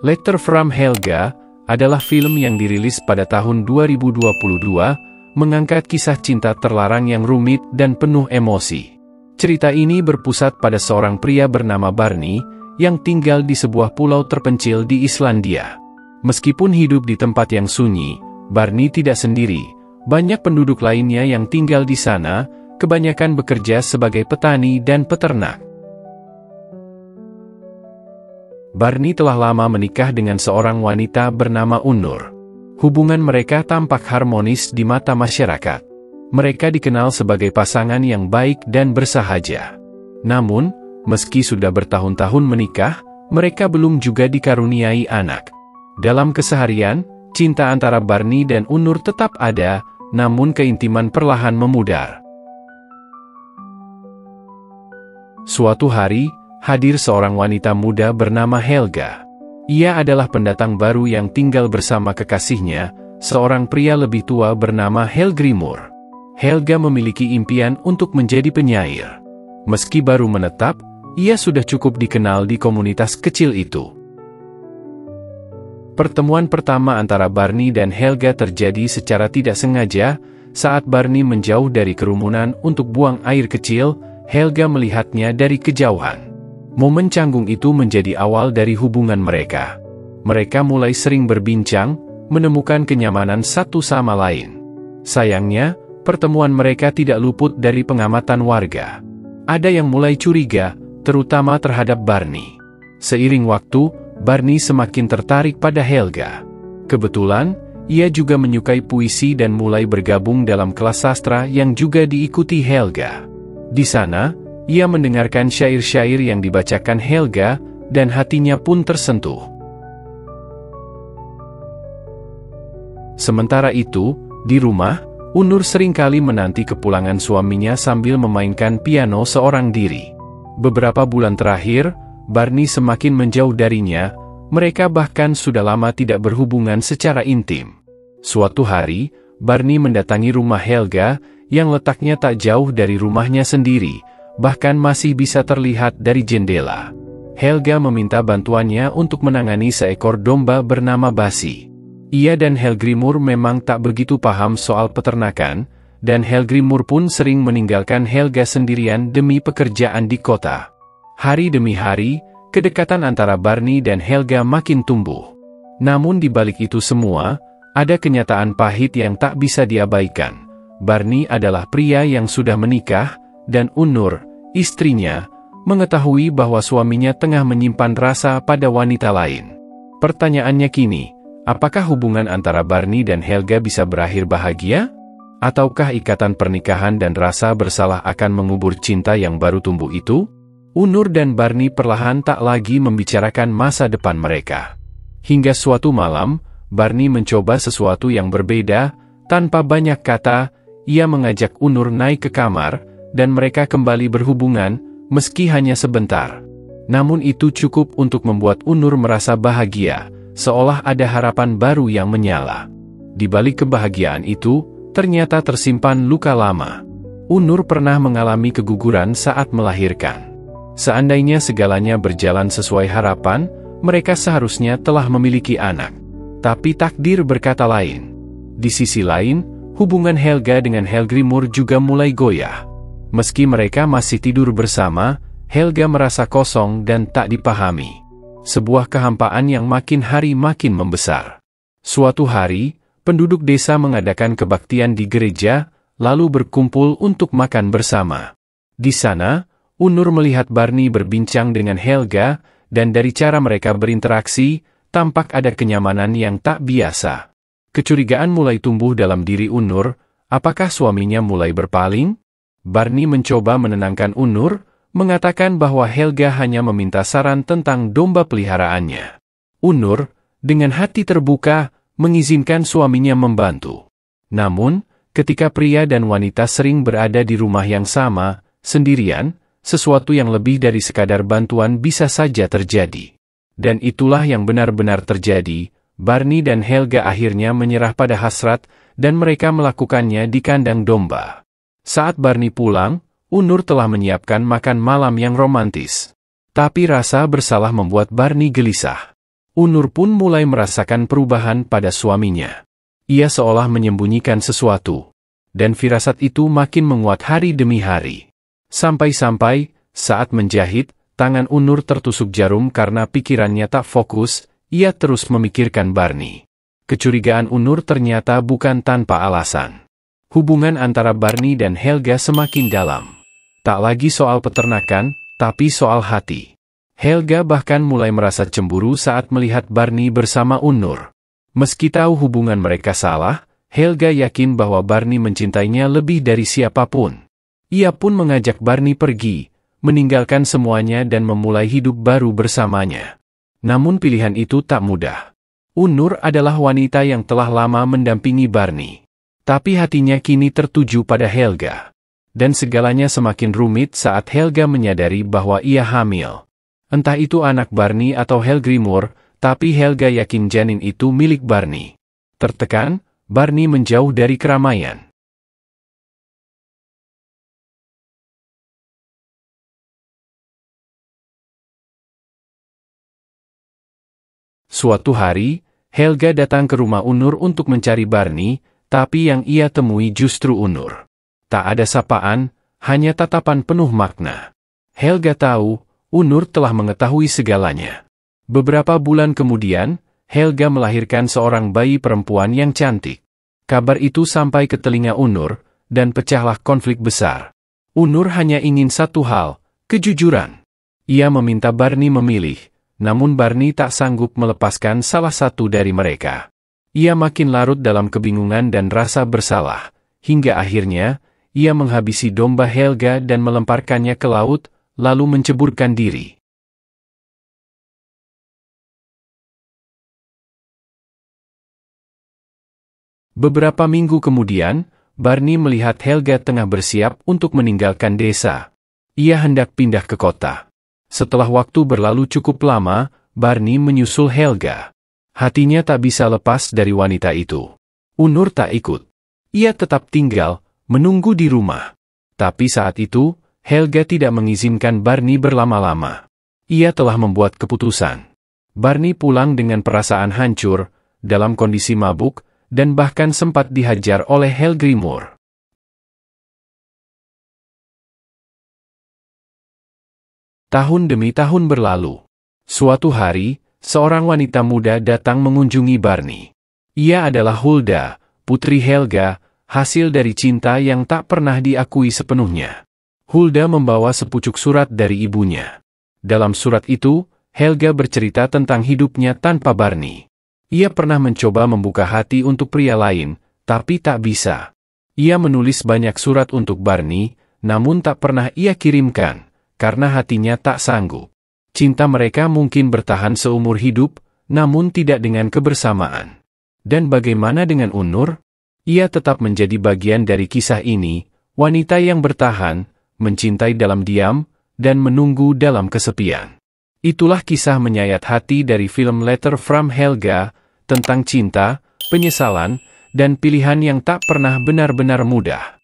Letter from Helga adalah film yang dirilis pada tahun 2022, mengangkat kisah cinta terlarang yang rumit dan penuh emosi. Cerita ini berpusat pada seorang pria bernama Barney yang tinggal di sebuah pulau terpencil di Islandia. Meskipun hidup di tempat yang sunyi, Barney tidak sendiri. Banyak penduduk lainnya yang tinggal di sana, kebanyakan bekerja sebagai petani dan peternak. Barney telah lama menikah dengan seorang wanita bernama Unur. Hubungan mereka tampak harmonis di mata masyarakat. Mereka dikenal sebagai pasangan yang baik dan bersahaja. Namun, meski sudah bertahun-tahun menikah, mereka belum juga dikaruniai anak. Dalam keseharian, cinta antara Barney dan Unur tetap ada, namun keintiman perlahan memudar. Suatu hari, hadir seorang wanita muda bernama Helga. Ia adalah pendatang baru yang tinggal bersama kekasihnya, seorang pria lebih tua bernama Helgrimur. Helga memiliki impian untuk menjadi penyair. Meski baru menetap, ia sudah cukup dikenal di komunitas kecil itu. Pertemuan pertama antara Barney dan Helga terjadi secara tidak sengaja. Saat Barney menjauh dari kerumunan untuk buang air kecil, Helga melihatnya dari kejauhan. Momen canggung itu menjadi awal dari hubungan mereka. Mereka mulai sering berbincang, menemukan kenyamanan satu sama lain. Sayangnya, pertemuan mereka tidak luput dari pengamatan warga. Ada yang mulai curiga, terutama terhadap Barney. Seiring waktu, Barney semakin tertarik pada Helga. Kebetulan, ia juga menyukai puisi dan mulai bergabung dalam kelas sastra yang juga diikuti Helga. Di sana, ia mendengarkan syair-syair yang dibacakan Helga, dan hatinya pun tersentuh. Sementara itu, di rumah, Unur seringkali menanti kepulangan suaminya sambil memainkan piano seorang diri. Beberapa bulan terakhir, Barney semakin menjauh darinya, mereka bahkan sudah lama tidak berhubungan secara intim. Suatu hari, Barney mendatangi rumah Helga, yang letaknya tak jauh dari rumahnya sendiri, bahkan masih bisa terlihat dari jendela. Helga meminta bantuannya untuk menangani seekor domba bernama Basi. Ia dan Helgrimur memang tak begitu paham soal peternakan, dan Helgrimur pun sering meninggalkan Helga sendirian demi pekerjaan di kota. Hari demi hari, kedekatan antara Barney dan Helga makin tumbuh. Namun di balik itu semua, ada kenyataan pahit yang tak bisa diabaikan. Barney adalah pria yang sudah menikah, dan Unur, istrinya, mengetahui bahwa suaminya tengah menyimpan rasa pada wanita lain. Pertanyaannya kini, apakah hubungan antara Barney dan Helga bisa berakhir bahagia? Ataukah ikatan pernikahan dan rasa bersalah akan mengubur cinta yang baru tumbuh itu? Unur dan Barney perlahan tak lagi membicarakan masa depan mereka. Hingga suatu malam, Barney mencoba sesuatu yang berbeda. Tanpa banyak kata, ia mengajak Unur naik ke kamar, dan mereka kembali berhubungan, meski hanya sebentar. Namun itu cukup untuk membuat Unur merasa bahagia, seolah ada harapan baru yang menyala. Di balik kebahagiaan itu, ternyata tersimpan luka lama. Unur pernah mengalami keguguran saat melahirkan. Seandainya segalanya berjalan sesuai harapan, mereka seharusnya telah memiliki anak. Tapi takdir berkata lain. Di sisi lain, hubungan Helga dengan Helgrimur juga mulai goyah. Meski mereka masih tidur bersama, Helga merasa kosong dan tak dipahami. Sebuah kehampaan yang makin hari makin membesar. Suatu hari, penduduk desa mengadakan kebaktian di gereja, lalu berkumpul untuk makan bersama. Di sana, Unur melihat Barney berbincang dengan Helga, dan dari cara mereka berinteraksi, tampak ada kenyamanan yang tak biasa. Kecurigaan mulai tumbuh dalam diri Unur, apakah suaminya mulai berpaling? Barney mencoba menenangkan Unur, mengatakan bahwa Helga hanya meminta saran tentang domba peliharaannya. Unur, dengan hati terbuka, mengizinkan suaminya membantu. Namun, ketika pria dan wanita sering berada di rumah yang sama, sendirian, sesuatu yang lebih dari sekadar bantuan bisa saja terjadi. Dan itulah yang benar-benar terjadi. Barney dan Helga akhirnya menyerah pada hasrat, dan mereka melakukannya di kandang domba. Saat Barney pulang, Unur telah menyiapkan makan malam yang romantis. Tapi rasa bersalah membuat Barney gelisah. Unur pun mulai merasakan perubahan pada suaminya. Ia seolah menyembunyikan sesuatu. Dan firasat itu makin menguat hari demi hari. Sampai-sampai, saat menjahit, tangan Unur tertusuk jarum karena pikirannya tak fokus, ia terus memikirkan Barney. Kecurigaan Unur ternyata bukan tanpa alasan. Hubungan antara Barney dan Helga semakin dalam. Tak lagi soal peternakan, tapi soal hati. Helga bahkan mulai merasa cemburu saat melihat Barney bersama Unur. Meski tahu hubungan mereka salah, Helga yakin bahwa Barney mencintainya lebih dari siapapun. Ia pun mengajak Barney pergi, meninggalkan semuanya dan memulai hidup baru bersamanya. Namun pilihan itu tak mudah. Unur adalah wanita yang telah lama mendampingi Barney. Tapi hatinya kini tertuju pada Helga. Dan segalanya semakin rumit saat Helga menyadari bahwa ia hamil. Entah itu anak Barney atau Helgrimur, tapi Helga yakin janin itu milik Barney. Tertekan, Barney menjauh dari keramaian. Suatu hari, Helga datang ke rumah Unur untuk mencari Barney, tapi yang ia temui justru Unur. Tak ada sapaan, hanya tatapan penuh makna. Helga tahu, Unur telah mengetahui segalanya. Beberapa bulan kemudian, Helga melahirkan seorang bayi perempuan yang cantik. Kabar itu sampai ke telinga Unur, dan pecahlah konflik besar. Unur hanya ingin satu hal, kejujuran. Ia meminta Barney memilih, namun Barney tak sanggup melepaskan salah satu dari mereka. Ia makin larut dalam kebingungan dan rasa bersalah, hingga akhirnya, ia menghabisi domba Helga dan melemparkannya ke laut, lalu menceburkan diri. Beberapa minggu kemudian, Barney melihat Helga tengah bersiap untuk meninggalkan desa. Ia hendak pindah ke kota. Setelah waktu berlalu cukup lama, Barney menyusul Helga. Hatinya tak bisa lepas dari wanita itu. Unur tak ikut. Ia tetap tinggal, menunggu di rumah. Tapi saat itu, Helga tidak mengizinkan Barney berlama-lama. Ia telah membuat keputusan. Barney pulang dengan perasaan hancur, dalam kondisi mabuk, dan bahkan sempat dihajar oleh Helgrimur. Tahun demi tahun berlalu. Suatu hari, seorang wanita muda datang mengunjungi Barney. Ia adalah Hulda, putri Helga, hasil dari cinta yang tak pernah diakui sepenuhnya. Hulda membawa sepucuk surat dari ibunya. Dalam surat itu, Helga bercerita tentang hidupnya tanpa Barney. Ia pernah mencoba membuka hati untuk pria lain, tapi tak bisa. Ia menulis banyak surat untuk Barney, namun tak pernah ia kirimkan, karena hatinya tak sanggup. Cinta mereka mungkin bertahan seumur hidup, namun tidak dengan kebersamaan. Dan bagaimana dengan Unur? Ia tetap menjadi bagian dari kisah ini, wanita yang bertahan, mencintai dalam diam, dan menunggu dalam kesepian. Itulah kisah menyayat hati dari film Letter from Helga, tentang cinta, penyesalan, dan pilihan yang tak pernah benar-benar mudah.